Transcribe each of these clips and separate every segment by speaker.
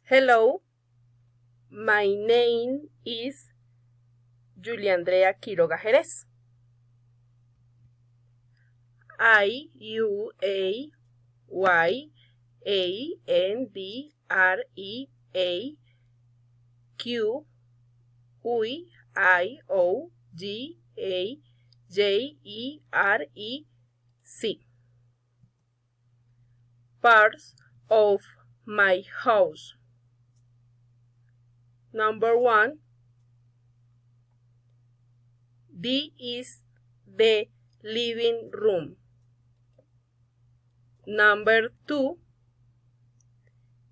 Speaker 1: Hello, my name is Julia Andrea Quiroga Jerez. IUAYandreaQUIOGAJEREC. Parts of my house. Number 1. This is the living room. Number 2.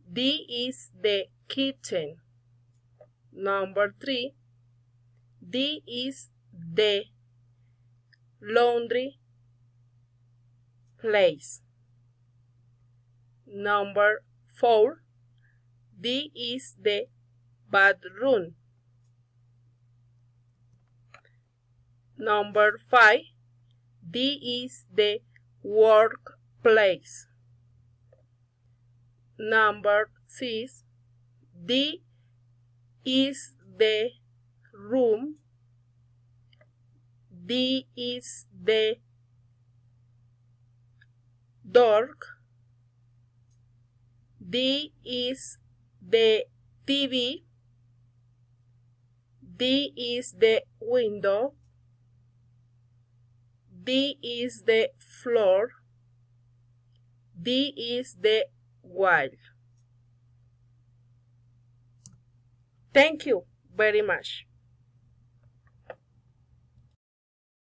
Speaker 1: This is the kitchen. Number 3. This is the laundry place. Number 4. This is the bathroom. Number 5. This is the workplace. Number 6. This is the room. This is the door. This is the TV. This is the window. This is the floor. This is the wall. Thank you very much.